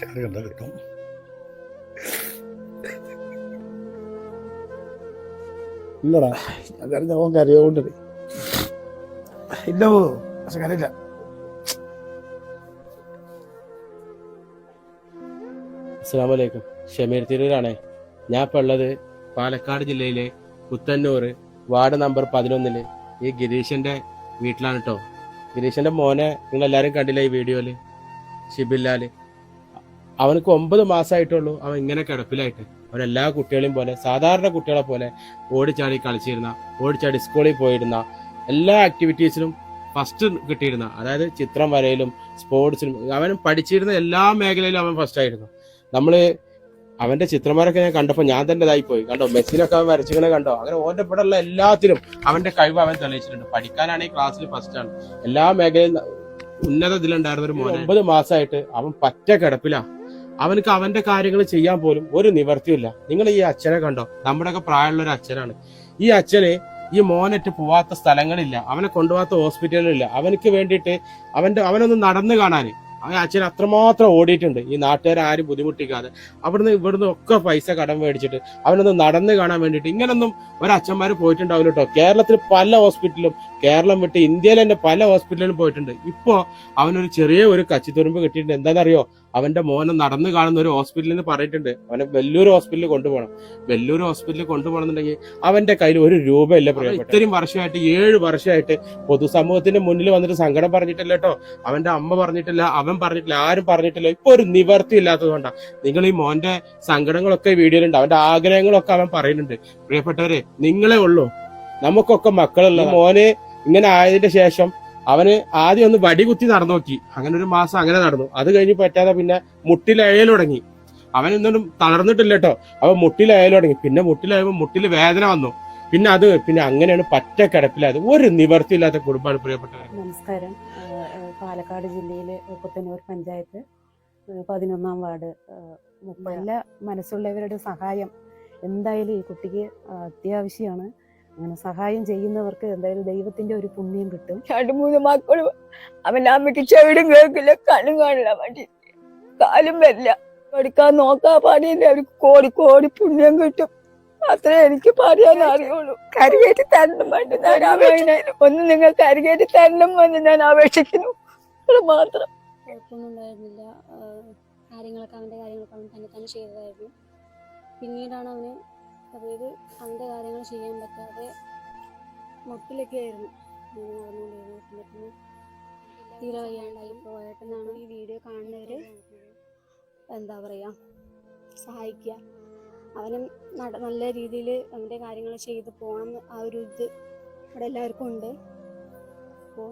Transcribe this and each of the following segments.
അത് കണ്ടാ കിട്ടും. ഇല്ലടാ ഞാൻ കരഞ്ഞ അവൻ കരയോണ്ടേ ഇല്ല പക്ഷെ കരയില്ല. അസ്സലാമലൈക്കും. ഷമീർ തിരൂരാണേ. ഞാൻ ഇപ്പോൾ ഉള്ളത് പാലക്കാട് ജില്ലയിലെ പുത്തന്നൂർ വാർഡ് നമ്പർ 11 ഈ ഗിരീഷിന്റെ വീട്ടിലാണ് കേട്ടോ. ഗിരീഷിന്റെ മോനെ നിങ്ങളെല്ലാവരും കണ്ടില്ല ഈ വീഡിയോയില്, ഷിബില്ലാല്. അവനക്ക് 9 മാസമായിട്ടുള്ളൂ. അവൻ ഇങ്ങനെ കിടപ്പിലായിട്ട് അവൻ എല്ലാ കുട്ടികളെയും പോലെ, സാധാരണ കുട്ടികളെ പോലെ ഓടിച്ചാടി കളിച്ചിരുന്ന, ഓടിച്ചാടി സ്കൂളിൽ പോയിരുന്ന, എല്ലാ ആക്ടിവിറ്റീസിലും ഫസ്റ്റ് കിട്ടിയിരുന്ന, അതായത് ചിത്രം വരയിലും സ്പോർട്സിലും അവൻ പഠിച്ചിരുന്ന എല്ലാ മേഖലയിലും അവൻ ഫസ്റ്റ് ആയിരുന്നു. നമ്മള് അവന്റെ ചിത്രമാരൊക്കെ ഞാൻ കണ്ടപ്പോൾ ഞാൻ തന്നെ ഇതായി പോയി. കണ്ടോ, മെസ്സിനൊക്കെ അവൻ വരച്ചിങ്ങനെ കണ്ടോ. അങ്ങനെ ഓന്റെ ഇവിടെ ഉള്ള എല്ലാത്തിലും അവന്റെ കഴിവ് അവൻ തെളിയിച്ചിട്ടുണ്ട്. പഠിക്കാനാണെങ്കിൽ ക്ലാസ്സിൽ ഫസ്റ്റ് ആണ്. എല്ലാ മേഖലയിലും ഉന്നത ഇതിലുണ്ടായിരുന്ന ഒരു മോനെ 9 മാസമായിട്ട് അവൻ പറ്റ കിടപ്പിലാ. അവനക്ക് അവന്റെ കാര്യങ്ങൾ ചെയ്യാൻ പോലും ഒരു നിവർത്തിയില്ല. നിങ്ങൾ ഈ അച്ഛനെ കണ്ടോ, നമ്മുടെയൊക്കെ പ്രായമുള്ള ഒരു അച്ഛനാണ്. ഈ അച്ഛന് ഈ മോനറ്റ് പോവാത്ത സ്ഥലങ്ങളില്ല, അവനെ കൊണ്ടുപോകാത്ത ഹോസ്പിറ്റലുകളില്ല. അവനക്ക് വേണ്ടിയിട്ട് അവനൊന്ന് നടന്നു കാണാൻ അവൻ അച്ഛൻ അത്രമാത്രം ഓടിയിട്ടുണ്ട്. ഈ നാട്ടുകാരെ ആരും ബുദ്ധിമുട്ടിക്കാതെ ഇവിടുന്ന് ഒക്കെ പൈസ കടം മേടിച്ചിട്ട് അവനൊന്ന് നടന്നു കാണാൻ വേണ്ടിയിട്ട്. ഇങ്ങനൊന്നും ഒരച്ഛന്മാർ പോയിട്ടുണ്ടാവില്ല കേട്ടോ. കേരളത്തിൽ പല ഹോസ്പിറ്റലും, കേരളം വിട്ട് ഇന്ത്യയിൽ തന്നെ പല ഹോസ്പിറ്റലിലും പോയിട്ടുണ്ട്. ഇപ്പോ അവനൊരു ചെറിയ ഒരു കച്ചിത്തുരുമ്പ് കിട്ടിയിട്ടുണ്ട്. എന്താണെന്നറിയോ, അവന്റെ മോനെ നടന്നു കാണുന്ന ഒരു ഹോസ്പിറ്റലിൽ നിന്ന് പറഞ്ഞിട്ടുണ്ട് അവനെ വെല്ലൂർ ഹോസ്പിറ്റലിൽ കൊണ്ടുപോകണം. വെല്ലൂർ ഹോസ്പിറ്റലിൽ കൊണ്ടുപോകണമെന്നുണ്ടെങ്കിൽ അവന്റെ കയ്യിൽ ഒരു രൂപയില്ല. പ്രിയപ്പെട്ട ഇത്രയും വർഷമായിട്ട് 7 വർഷമായിട്ട് പൊതുസമൂഹത്തിന്റെ മുന്നിൽ വന്നിട്ട് സങ്കടം പറഞ്ഞിട്ടില്ല കേട്ടോ. അവന്റെ അമ്മ പറഞ്ഞിട്ടില്ല, അവൻ പറഞ്ഞിട്ടില്ല, ആരും പറഞ്ഞിട്ടില്ല. ഇപ്പൊ ഒരു നിവർത്തി ഇല്ലാത്തതുകൊണ്ടാണ്. നിങ്ങൾ ഈ മോന്റെ സങ്കടങ്ങളൊക്കെ വീഡിയോയിലുണ്ട്, അവന്റെ ആഗ്രഹങ്ങളൊക്കെ അവൻ പറയുന്നുണ്ട്. പ്രിയപ്പെട്ടവരെ, നിങ്ങളെ ഉള്ളൂ, നമുക്കൊക്കെ മക്കളുള്ള മോനെ ഇങ്ങനെ ആയതിന്റെ ശേഷം അവന് ആദ്യം ഒന്ന് വടി കുത്തി നടന്നു നോക്കി. അങ്ങനെ ഒരു മാസം അങ്ങനെ നടന്നു. അത് കഴിഞ്ഞ് പറ്റാതെ പിന്നെ മുട്ടിലയൽ തുടങ്ങി. അവനൊന്നും തളർന്നിട്ടില്ല കേട്ടോ. അവൻ മുട്ടിലയൽ തുടങ്ങി. പിന്നെ മുട്ടിലയപ്പോൾ മുട്ടിൽ വേദന വന്നു. പിന്നെ അങ്ങനെയാണ് പറ്റ കിടപ്പിലായത്. ഒരു നിവർത്തിയില്ലാത്ത കുടുംബമാണ് പ്രിയപ്പെട്ടവർ. നമസ്കാരം. പാലക്കാട് ജില്ലയിലെ പുത്തന്നൂർ പഞ്ചായത്ത് 11-ാം വാർഡ്. നല്ല മനസ്സുള്ളവരുടെ സഹായം എന്തായാലും ഈ കുട്ടിക്ക് അത്യാവശ്യമാണ്. അങ്ങനെ സഹായം ചെയ്യുന്നവർക്ക് എന്തായാലും ദൈവത്തിന്റെ ഒരു പുണ്യം കിട്ടും. 2-3 മക്കളും അവന്റെ അമ്മയ്ക്ക് ചെവിടും കേൾക്കില്ല, കണ്ണും കാണില്ല, മതി കാലും വരില്ല. പഠിക്കാൻ നോക്കാൻ പാടിയില്ല, അവർക്ക് കോടി കോടി പുണ്യം കിട്ടും. അത്രേ എനിക്ക് പറയാൻ അറിയുള്ളൂ. കരികേറ്റി തരണം വേണ്ടി ഞാൻ അപേക്ഷിക്കുന്നു. ഒന്ന് നിങ്ങൾ കരികേറ്റി തരണം എന്ന് ഞാൻ അപേക്ഷിക്കുന്നു. അത് മാത്രം. കുഴപ്പമൊന്നും ഉണ്ടായിരുന്നില്ല. കാര്യങ്ങളൊക്കെ അവൻ തന്നെ ചെയ്തതായിരുന്നു. പിന്നീടാണ് അതായത് അവൻ്റെ കാര്യങ്ങൾ ചെയ്യാൻ പറ്റാതെ മുട്ടിലൊക്കെ ആയിരുന്നു നടന്നുകൊണ്ടിരുന്നത്. പിന്നെ തീരെ വയ്യാണ്ടായി പോയേട്ടെന്നാണ് ഈ വീഡിയോ കാണുന്നവർ എന്താ പറയുക, സഹായിക്കുക. അവനും നല്ല രീതിയിൽ അവൻ്റെ കാര്യങ്ങൾ ചെയ്ത് പോകണം. ആ ഒരു ഇത് ഇവിടെ എല്ലാവർക്കും ഉണ്ട്. അപ്പോൾ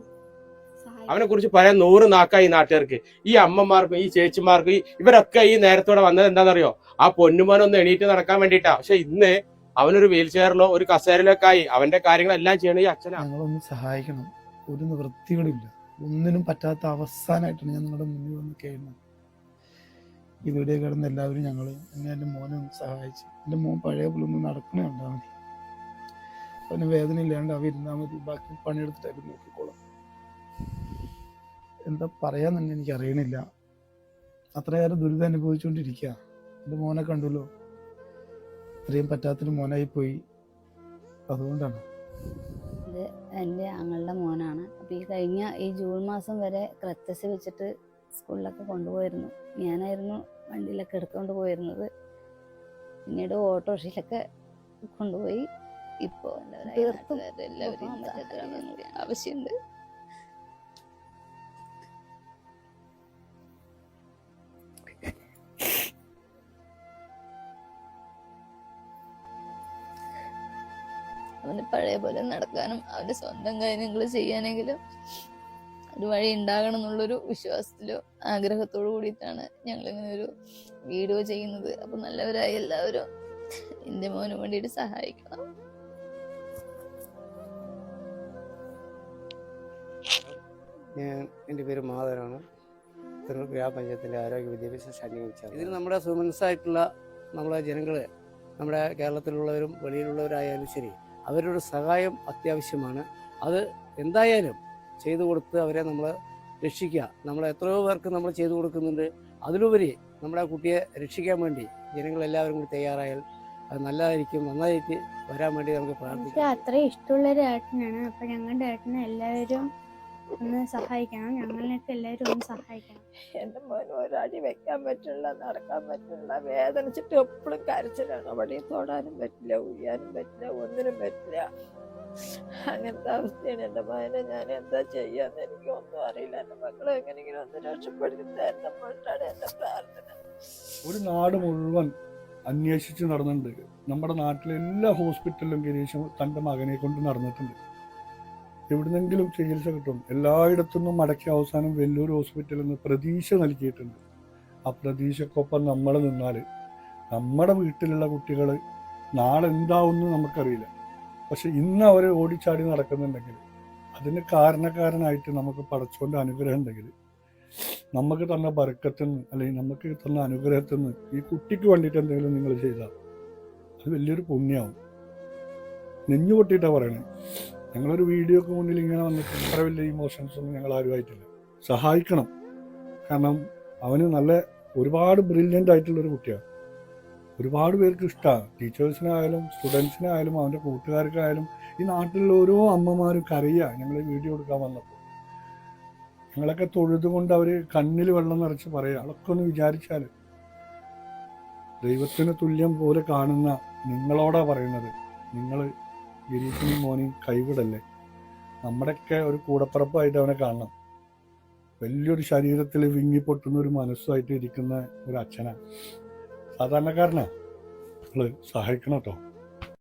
അവനെ കുറിച്ച് പറയാൻ 100 നാക്കായി നാട്ടുകാർക്ക്, ഈ അമ്മമാർക്കും ഈ ചേച്ചിമാർക്കും. ഇവരൊക്കെ ഈ നേരത്തോടെ വന്നത് എന്താണെന്നറിയോ, ആ പൊന്നുമോനൊന്ന് എണീറ്റ് നടക്കാൻ വേണ്ടിയിട്ടാ. പക്ഷെ ഇന്ന് അവനൊരു വീൽ ചെയറിലോ ഒരു കസേരയിലൊക്കെ ആയി. അവന്റെ കാര്യങ്ങളെല്ലാം ചെയ്യണ ഈ അച്ഛനാണ്. ഞങ്ങളൊന്ന് സഹായിക്കണം. ഒരു നിവൃത്തികളില്ല, ഒന്നിനും പറ്റാത്ത അവസാനമായിട്ടാണ് ഞാൻ നിങ്ങളുടെ മുന്നിൽ വന്ന് കേൾക്കുന്നത്. ഈ വീഡിയോ കിടന്ന് എല്ലാവരും എൻ്റെ മോനെ ഒന്ന് സഹായിച്ച്, എൻ്റെ മോൻ പഴയ പോലെ ഒന്ന് നടക്കണേ ഉണ്ടാ മതി. അവന് വേദന ഇല്ലാണ്ട് അവ ഇരുന്നാൽ മതി, ബാക്കി പണിയെടുത്തിട്ടായിട്ട് നോക്കിക്കോളാം. എന്താ പറയാൻ തന്നെ എനിക്ക് അറിയണില്ല. അത്രയേറെ ദുരിതം അനുഭവിച്ചുകൊണ്ടിരിക്കുക. എൻ്റെ മോനെ കണ്ടുല്ലോ, ഇത്രയും പറ്റാത്തൊരു മോനായി പോയി. അതുകൊണ്ടാണ്. ഇത് എൻ്റെ ആങ്ങളുടെ മോനാണ്. അപ്പോൾ ഈ ജൂൺ മാസം വരെ ക്രച്ചസ് വെച്ചിട്ട് സ്കൂളിലൊക്കെ കൊണ്ടുപോയിരുന്നു. ഞാനായിരുന്നു വണ്ടിയിലൊക്കെ എടുത്തുകൊണ്ട് പോയിരുന്നത്. പിന്നീട് ഓട്ടോറിക്ഷയിലൊക്കെ കൊണ്ടുപോയി. ഇപ്പോൾ തീർത്തും എല്ലാവരും ആവശ്യമുണ്ട്. അവന് പഴയ പോലെ നടക്കാനും അവന്റെ സ്വന്തം കാര്യങ്ങൾ ചെയ്യാനെങ്കിലും ഒരു വഴി ഉണ്ടാകണം എന്നുള്ളൊരു വിശ്വാസത്തിലോ ആഗ്രഹത്തോടു കൂടിയിട്ടാണ് ഞങ്ങളിങ്ങനെ ഒരു വീഡിയോ ചെയ്യുന്നത്. അപ്പൊ നല്ലവരായി എല്ലാവരും എൻ്റെ മോന് വേണ്ടിയിട്ട് സഹായിക്കണം. എൻ്റെ പേര് മാധവനാണ്. പുത്തന്നൂർ ഗ്രാമപഞ്ചായത്തിൻ്റെ ആരോഗ്യ വിദ്യാഭ്യാസ സ്റ്റാൻഡിംഗ് ഇൻചാർജ്. ഇതിന് നമ്മുടെ സുമനസ്സായിട്ടുള്ള നമ്മളെ ജനങ്ങൾ, നമ്മുടെ കേരളത്തിലുള്ളവരും വെളിയിലുള്ളവരായാലും ശരി, അവരുടെ സഹായം അത്യാവശ്യമാണ്. അത് എന്തായാലും ചെയ്തു കൊടുത്ത് അവരെ നമ്മൾ രക്ഷിക്കുക. നമ്മൾ എത്രയോ പേർക്ക് നമ്മൾ ചെയ്തു കൊടുക്കുന്നുണ്ട്. അതിലുപരി നമ്മുടെ കുട്ടിയെ രക്ഷിക്കാൻ വേണ്ടി ജനങ്ങളെല്ലാവരും കൂടി തയ്യാറായാൽ അത് നല്ലതായിരിക്കും, നന്നായിട്ട് വരാൻ വേണ്ടി നമുക്ക് എനിക്ക് പ്രാർത്ഥിക്കാം. അത്രയും ഇഷ്ടമുള്ളൊരു ഏട്ടനാണ്. അപ്പം ഞങ്ങളുടെ ഏട്ടനെ എല്ലാവരും ഒന്ന് സഹായിക്കണം, ഞങ്ങളെയൊക്കെ എല്ലാവരും ഒന്ന് സഹായിക്കണം. എൻ്റെ മോന് ഒരടി വെക്കാൻ പറ്റില്ല, നടക്കാൻ പറ്റില്ല, വേദനിച്ചിട്ട് എപ്പോഴും കരച്ചിലാണ്. അവിടെയും തൊടാനും പറ്റില്ല, ഉയ്യാനും പറ്റില്ല, ഒന്നിനും പറ്റില്ല. അങ്ങനത്തെ അവസ്ഥയാണ് എൻ്റെ മകനെ. ഞാൻ എന്താ ചെയ്യാന്ന് എനിക്ക് ഒന്നും അറിയില്ല. എൻ്റെ മക്കളെ എങ്ങനെയെങ്കിലും ഒന്ന് രക്ഷപ്പെടുത്തി തരണം എന്നിട്ടാണ് എൻ്റെ പ്രാർത്ഥന. ഒരു നാട് മുഴുവൻ അന്വേഷിച്ച് നടന്നിട്ടുണ്ട്. നമ്മുടെ നാട്ടിലെ എല്ലാ ഹോസ്പിറ്റലിലും ഗിരീഷ് തൻ്റെ മകനെ കൊണ്ട് നടന്നിട്ടുണ്ട്. എവിടുന്നെങ്കിലും ചികിത്സ കിട്ടും. എല്ലായിടത്തുനിന്നും മടക്കി അവസാനം വെല്ലൂർ ഹോസ്പിറ്റലിൽ നിന്ന് പ്രതീക്ഷ നൽകിയിട്ടുണ്ട്. ആ പ്രതീക്ഷക്കൊപ്പം നമ്മൾ നിന്നാൽ നമ്മുടെ വീട്ടിലുള്ള കുട്ടികൾ നാളെ എന്താവുമെന്ന് നമുക്കറിയില്ല. പക്ഷെ ഇന്ന് അവർ ഓടിച്ചാടി നടക്കുന്നുണ്ടെങ്കിൽ അതിന് കാരണക്കാരനായിട്ട് നമുക്ക് പടച്ചോൻ്റെ അനുഗ്രഹം ഉണ്ടെങ്കിൽ, നമുക്ക് തന്ന ബർക്കത്തിൽ നിന്ന് അല്ലെങ്കിൽ നമുക്ക് തന്ന അനുഗ്രഹത്തിൽ നിന്ന് ഈ കുട്ടിക്ക് വേണ്ടിയിട്ട് എന്തെങ്കിലും നിങ്ങൾ ചെയ്താൽ അത് വലിയൊരു പുണ്യമാവും. നെഞ്ഞു പൊട്ടിയിട്ടാണ് പറയണേ. ഞങ്ങളൊരു വീഡിയോക്ക് മുന്നിൽ ഇങ്ങനെ വന്നിട്ട് അത്ര വലിയ ഇമോഷൻസ് ഒന്നും ഞങ്ങൾ ആരുമായിട്ടില്ല. സഹായിക്കണം. കാരണം അവന് നല്ല ഒരുപാട് ബ്രില്യൻ്റ് ആയിട്ടുള്ളൊരു കുട്ടിയാണ്. ഒരുപാട് പേർക്ക് ഇഷ്ടമാണ്. ടീച്ചേഴ്സിനായാലും സ്റ്റുഡൻസിനായാലും അവൻ്റെ കൂട്ടുകാർക്കായാലും ഈ നാട്ടിലുള്ള ഓരോ അമ്മമാരും കരയുക ഞങ്ങൾ വീഡിയോ എടുക്കാൻ വന്നപ്പോൾ. ഞങ്ങളൊക്കെ തൊഴുതുകൊണ്ട് അവർ കണ്ണിൽ വെള്ളം നിറച്ച് പറയുക. അതൊക്കെ ഒന്ന് വിചാരിച്ചാൽ ദൈവത്തിന് തുല്യം പോലെ കാണുന്ന നിങ്ങളോടാ പറയുന്നത്, നിങ്ങൾ ഗിരീഷിനും മോനെയും കൈവിടല്ലേ. നമ്മുടെയൊക്കെ ഒരു കൂടപ്പിറപ്പായിട്ട് അവനെ കാണണം. വലിയൊരു ശരീരത്തിൽ വിങ്ങിപ്പൊട്ടുന്ന ഒരു മനസ്സുമായിട്ട് ഇരിക്കുന്ന ഒരു അച്ഛനാണ്. സാധാരണക്കാരനാണ്. നിങ്ങൾ സഹായിക്കണം കേട്ടോ.